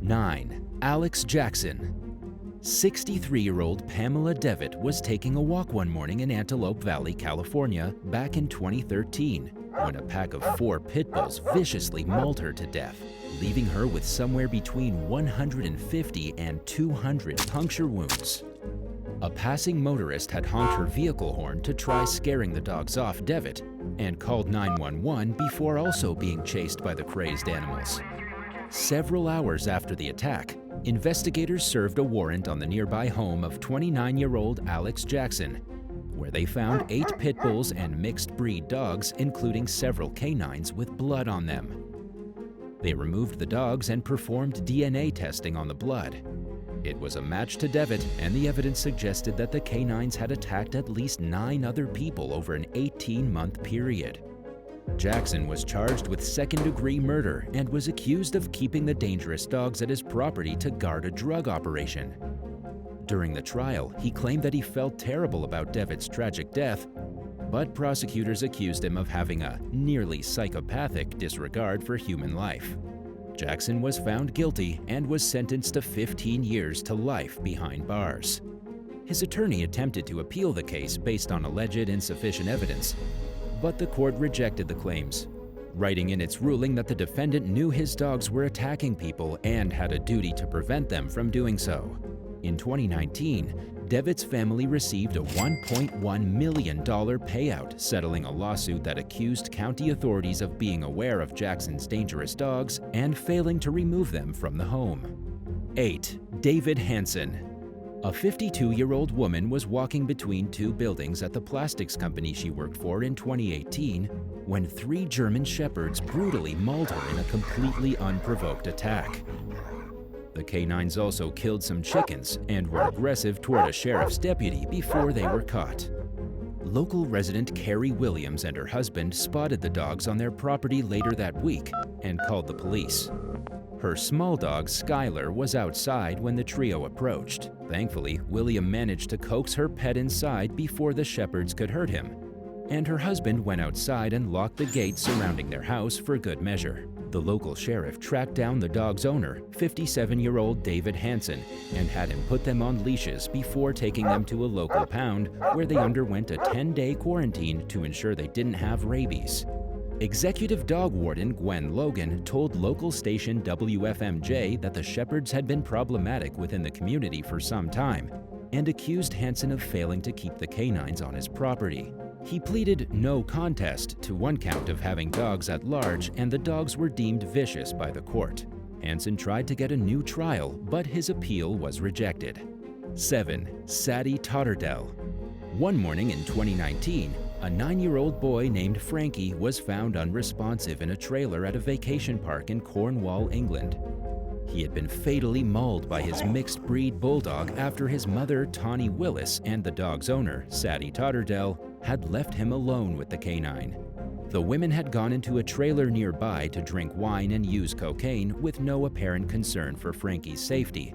9. Alex Jackson. 63-year-old Pamela Devitt was taking a walk one morning in Antelope Valley, California, back in 2013, when a pack of 4 pit bulls viciously mauled her to death, leaving her with somewhere between 150 and 200 puncture wounds. A passing motorist had honked her vehicle horn to try scaring the dogs off Devitt and called 911 before also being chased by the crazed animals. Several hours after the attack, investigators served a warrant on the nearby home of 29-year-old Alex Jackson, where they found 8 pit bulls and mixed-breed dogs, including several canines with blood on them. They removed the dogs and performed DNA testing on the blood. It was a match to Devitt, and the evidence suggested that the canines had attacked at least 9 other people over an 18-month period. Jackson was charged with second-degree murder and was accused of keeping the dangerous dogs at his property to guard a drug operation. During the trial, he claimed that he felt terrible about Devitt's tragic death, but prosecutors accused him of having a nearly psychopathic disregard for human life. Jackson was found guilty and was sentenced to 15 years to life behind bars. His attorney attempted to appeal the case based on alleged insufficient evidence, but the court rejected the claims, writing in its ruling that the defendant knew his dogs were attacking people and had a duty to prevent them from doing so. In 2019, Devitt's family received a $1.1 million payout, settling a lawsuit that accused county authorities of being aware of Jackson's dangerous dogs and failing to remove them from the home. 8. David HANSON. A 52-year-old woman was walking between 2 buildings at the plastics company she worked for in 2018 when 3 German shepherds brutally mauled her in a completely unprovoked attack. The canines also killed some chickens and were aggressive toward a sheriff's deputy before they were caught. Local resident Carrie Williams and her husband spotted the dogs on their property later that week and called the police. Her small dog, Skylar, was outside when the trio approached. Thankfully, William managed to coax her pet inside before the shepherds could hurt him, and her husband went outside and locked the gate surrounding their house for good measure. The local sheriff tracked down the dog's owner, 57-year-old David HANSON, and had him put them on leashes before taking them to a local pound where they underwent a 10-day quarantine to ensure they didn't have rabies. Executive dog warden Gwen Logan told local station WFMJ that the shepherds had been problematic within the community for some time and accused HANSON of failing to keep the canines on his property. He pleaded no contest to one count of having dogs at large, and the dogs were deemed vicious by the court. HANSON tried to get a new trial, but his appeal was rejected. 7. SADIE TOTTERDELL. One morning in 2019, a 9-year-old boy named Frankie was found unresponsive in a trailer at a vacation park in Cornwall, England. He had been fatally mauled by his mixed-breed bulldog after his mother, Tawny Willis, and the dog's owner, SADIE TOTTERDELL, had left him alone with the canine. The women had gone into a trailer nearby to drink wine and use cocaine with no apparent concern for Frankie's safety,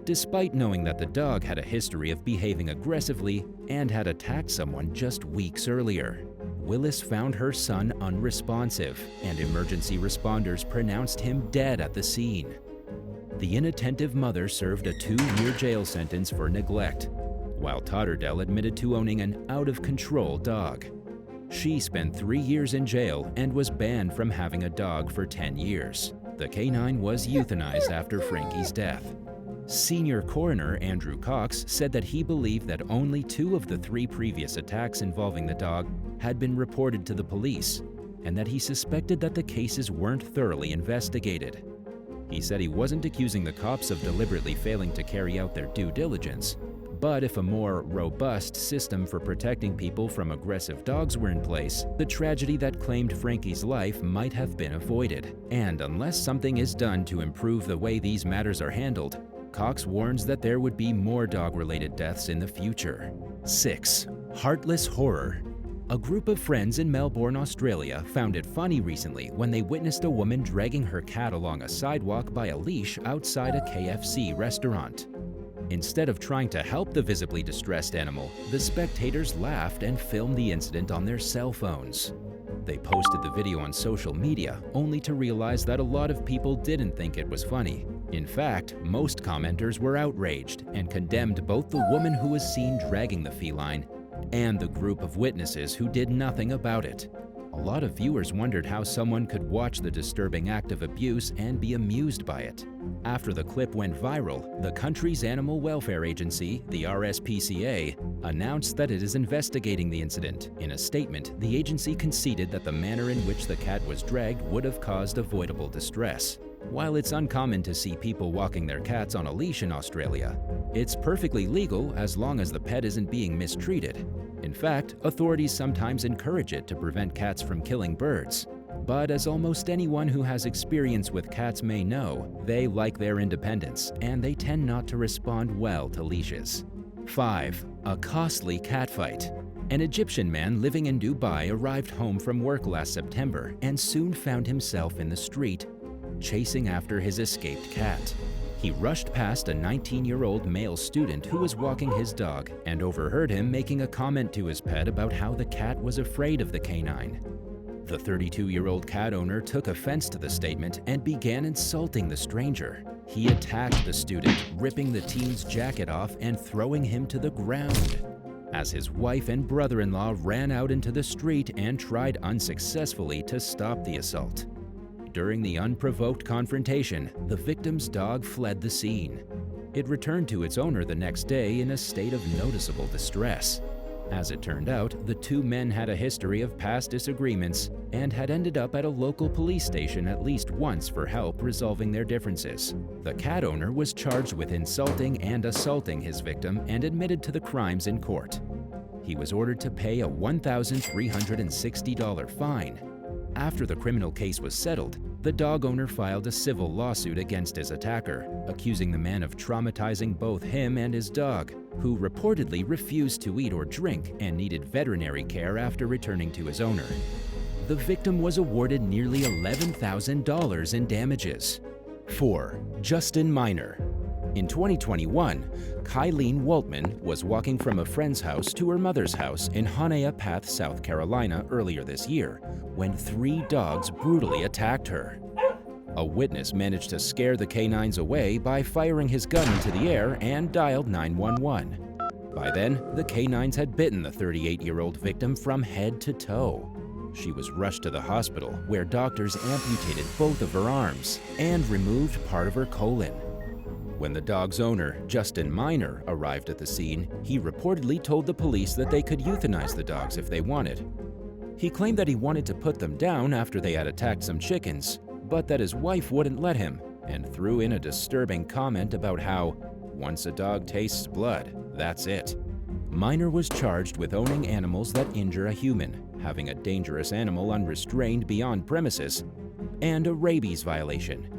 despite knowing that the dog had a history of behaving aggressively and had attacked someone just weeks earlier. Willis found her son unresponsive, and emergency responders pronounced him dead at the scene. The inattentive mother served a 2-year jail sentence for neglect, while Totterdell admitted to owning an out-of-control dog. She spent 3 years in jail and was banned from having a dog for 10 years. The canine was euthanized after Frankie's death. Senior coroner Andrew Cox said that he believed that only 2 of the 3 previous attacks involving the dog had been reported to the police, and that he suspected that the cases weren't thoroughly investigated. He said he wasn't accusing the cops of deliberately failing to carry out their due diligence, but if a more robust system for protecting people from aggressive dogs were in place, the tragedy that claimed Frankie's life might have been avoided. And unless something is done to improve the way these matters are handled, Cox warns that there would be more dog-related deaths in the future. 6. Heartless horror. A group of friends in Melbourne, Australia found it funny recently when they witnessed a woman dragging her cat along a sidewalk by a leash outside a KFC restaurant. Instead of trying to help the visibly distressed animal, the spectators laughed and filmed the incident on their cell phones. They posted the video on social media, only to realize that a lot of people didn't think it was funny. In fact, most commenters were outraged and condemned both the woman who was seen dragging the feline and the group of witnesses who did nothing about it. A lot of viewers wondered how someone could watch the disturbing act of abuse and be amused by it. After the clip went viral, the country's animal welfare agency, the RSPCA, announced that it is investigating the incident. In a statement, the agency conceded that the manner in which the cat was dragged would have caused avoidable distress. While it's uncommon to see people walking their cats on a leash in Australia, it's perfectly legal as long as the pet isn't being mistreated. In fact, authorities sometimes encourage it to prevent cats from killing birds. But as almost anyone who has experience with cats may know, they like their independence, and they tend not to respond well to leashes. 5. A costly catfight. An Egyptian man living in Dubai arrived home from work last September and soon found himself in the street, chasing after his escaped cat. He rushed past a 19-year-old male student who was walking his dog and overheard him making a comment to his pet about how the cat was afraid of the canine. The 32-year-old cat owner took offense to the statement and began insulting the stranger. He attacked the student, ripping the teen's jacket off and throwing him to the ground. As his wife and brother-in-law ran out into the street and tried unsuccessfully to stop the assault. During the unprovoked confrontation, the victim's dog fled the scene. It returned to its owner the next day in a state of noticeable distress. As it turned out, the two men had a history of past disagreements and had ended up at a local police station at least once for help resolving their differences. The cat owner was charged with insulting and assaulting his victim and admitted to the crimes in court. He was ordered to pay a $1,360 fine. After the criminal case was settled, the dog owner filed a civil lawsuit against his attacker, accusing the man of traumatizing both him and his dog, who reportedly refused to eat or drink and needed veterinary care after returning to his owner. The victim was awarded nearly $11,000 in damages. 4. Justin Minor. In 2021, Kylene Waltman was walking from a friend's house to her mother's house in Hanaway Path, South Carolina earlier this year, when 3 dogs brutally attacked her. A witness managed to scare the canines away by firing his gun into the air and dialed 911. By then, the canines had bitten the 38-year-old victim from head to toe. She was rushed to the hospital, where doctors amputated both of her arms and removed part of her colon. When the dog's owner, Justin Minor, arrived at the scene, he reportedly told the police that they could euthanize the dogs if they wanted. He claimed that he wanted to put them down after they had attacked some chickens, but that his wife wouldn't let him, and threw in a disturbing comment about how, once a dog tastes blood, that's it. Minor was charged with owning animals that injure a human, having a dangerous animal unrestrained beyond premises, and a rabies violation.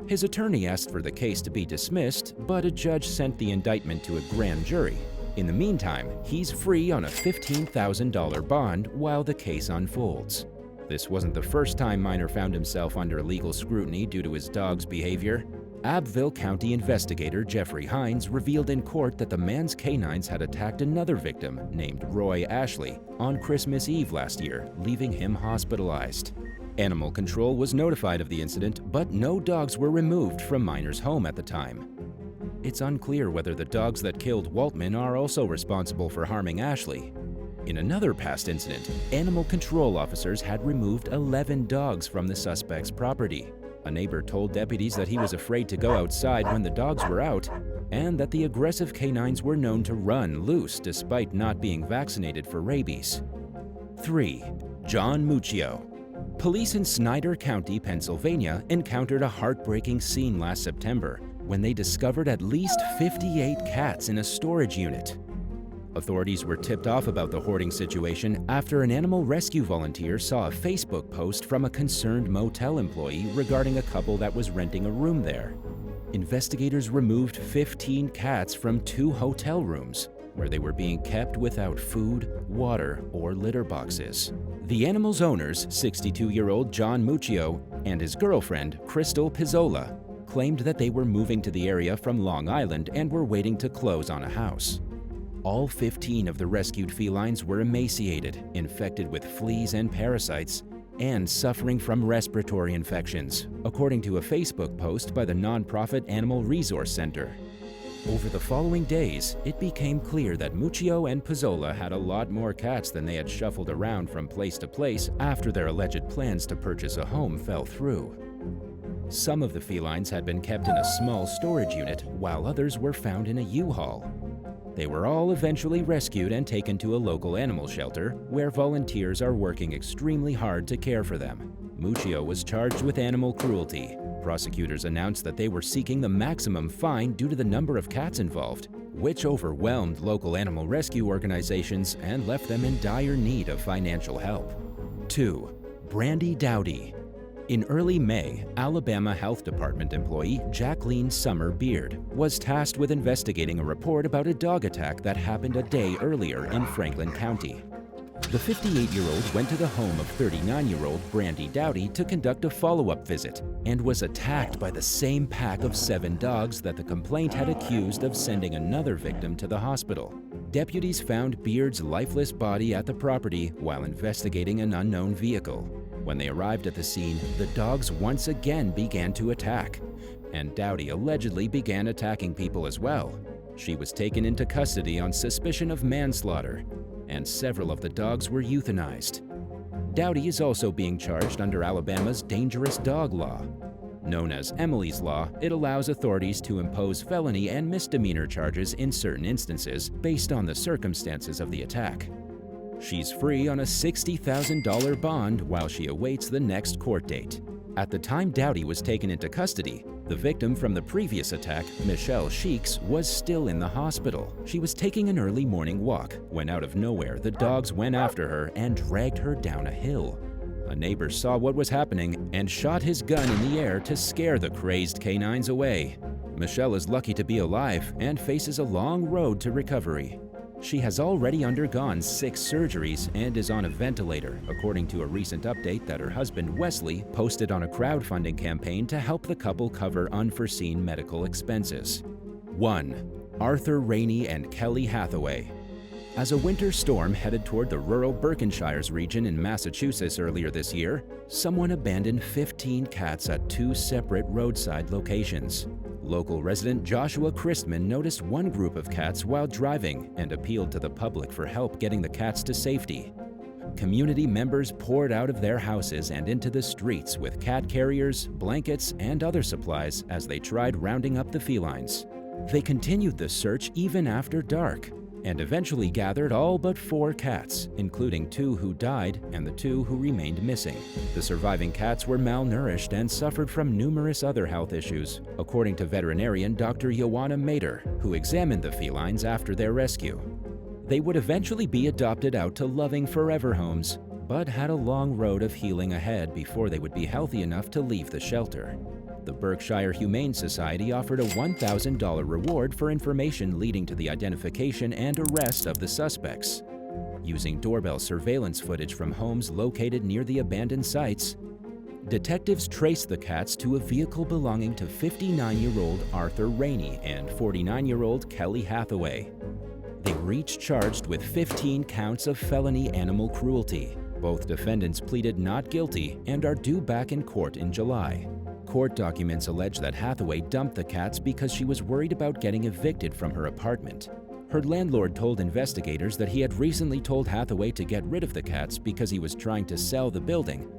His attorney asked for the case to be dismissed, but a judge sent the indictment to a grand jury. In the meantime, he's free on a $15,000 bond while the case unfolds. This wasn't the first time Minor found himself under legal scrutiny due to his dog's behavior. Abbeville County investigator Jeffrey Hines revealed in court that the man's canines had attacked another victim named Roy Ashley on Christmas Eve last year, leaving him hospitalized. Animal control was notified of the incident, but no dogs were removed from Minor's home at the time. It's unclear whether the dogs that killed Waltman are also responsible for harming Ashley. In another past incident, animal control officers had removed 11 dogs from the suspect's property. A neighbor told deputies that he was afraid to go outside when the dogs were out, and that the aggressive canines were known to run loose despite not being vaccinated for rabies. 3. John MUCCIO. Police in Snyder County, Pennsylvania, encountered a heartbreaking scene last September when they discovered at least 58 cats in a storage unit. Authorities were tipped off about the hoarding situation after an animal rescue volunteer saw a Facebook post from a concerned motel employee regarding a couple that was renting a room there. Investigators removed 15 cats from 2 hotel rooms, where they were being kept without food, water, or litter boxes. The animal's owners, 62-year-old John MUCCIO and his girlfriend, Crystal Pizzola, claimed that they were moving to the area from Long Island and were waiting to close on a house. All 15 of the rescued felines were emaciated, infected with fleas and parasites, and suffering from respiratory infections, according to a Facebook post by the nonprofit Animal Resource Center. Over the following days, it became clear that MUCCIO and Pizzola had a lot more cats than they had shuffled around from place to place after their alleged plans to purchase a home fell through. Some of the felines had been kept in a small storage unit, while others were found in a U-Haul. They were all eventually rescued and taken to a local animal shelter, where volunteers are working extremely hard to care for them. MUCCIO was charged with animal cruelty. Prosecutors announced that they were seeking the maximum fine due to the number of cats involved, which overwhelmed local animal rescue organizations and left them in dire need of financial help. 2. Brandy Dowdy. In early May, Alabama Health Department employee Jacqueline Summer Beard was tasked with investigating a report about a dog attack that happened a day earlier in Franklin County. The 58-year-old went to the home of 39-year-old Brandy Dowdy to conduct a follow-up visit and was attacked by the same pack of 7 dogs that the complaint had accused of sending another victim to the hospital. Deputies found Beard's lifeless body at the property while investigating an unknown vehicle. When they arrived at the scene, the dogs once again began to attack, and Dowdy allegedly began attacking people as well. She was taken into custody on suspicion of manslaughter, and several of the dogs were euthanized. Dowdy is also being charged under Alabama's dangerous dog law. Known as Emily's Law, it allows authorities to impose felony and misdemeanor charges in certain instances based on the circumstances of the attack. She's free on a $60,000 bond while she awaits the next court date. At the time Dowdy was taken into custody, the victim from the previous attack, Michelle Sheeks, was still in the hospital. She was taking an early morning walk when out of nowhere the dogs went after her and dragged her down a hill. A neighbor saw what was happening and shot his gun in the air to scare the crazed canines away. Michelle is lucky to be alive and faces a long road to recovery. She has already undergone 6 surgeries and is on a ventilator, according to a recent update that her husband Wesley posted on a crowdfunding campaign to help the couple cover unforeseen medical expenses. 1. Arthur Raney and Kelly Hathaway. As a winter storm headed toward the rural Berkshires region in Massachusetts earlier this year, someone abandoned 15 cats at 2 separate roadside locations. Local resident Joshua Christman noticed one group of cats while driving and appealed to the public for help getting the cats to safety. Community members poured out of their houses and into the streets with cat carriers, blankets, and other supplies as they tried rounding up the felines. They continued the search even after dark, and eventually gathered all but 4 cats, including 2 who died and the 2 who remained missing. The surviving cats were malnourished and suffered from numerous other health issues, according to veterinarian Dr. Joanna Mader, who examined the felines after their rescue. They would eventually be adopted out to loving forever homes, but had a long road of healing ahead before they would be healthy enough to leave the shelter. The Berkshire Humane Society offered a $1,000 reward for information leading to the identification and arrest of the suspects. Using doorbell surveillance footage from homes located near the abandoned sites, detectives traced the cats to a vehicle belonging to 59-year-old Arthur Raney and 49-year-old Kelly Hathaway. They were each charged with 15 counts of felony animal cruelty. Both defendants pleaded not guilty and are due back in court in July. Court documents allege that Hathaway dumped the cats because she was worried about getting evicted from her apartment. Her landlord told investigators that he had recently told Hathaway to get rid of the cats because he was trying to sell the building,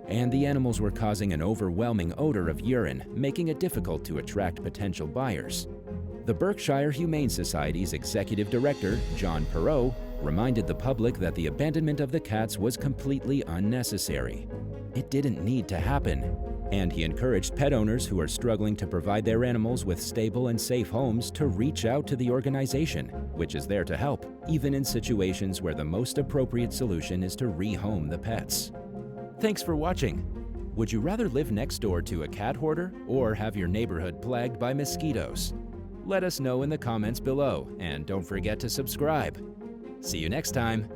and the animals were causing an overwhelming odor of urine, making it difficult to attract potential buyers. The Berkshire Humane Society's executive director, John Perot, reminded the public that the abandonment of the cats was completely unnecessary. It didn't need to happen. And he encouraged pet owners who are struggling to provide their animals with stable and safe homes to reach out to the organization, which is there to help, even in situations where the most appropriate solution is to rehome the pets. Thanks for watching. Would you rather live next door to a cat hoarder or have your neighborhood plagued by mosquitoes? Let us know in the comments below, and don't forget to subscribe. See you next time.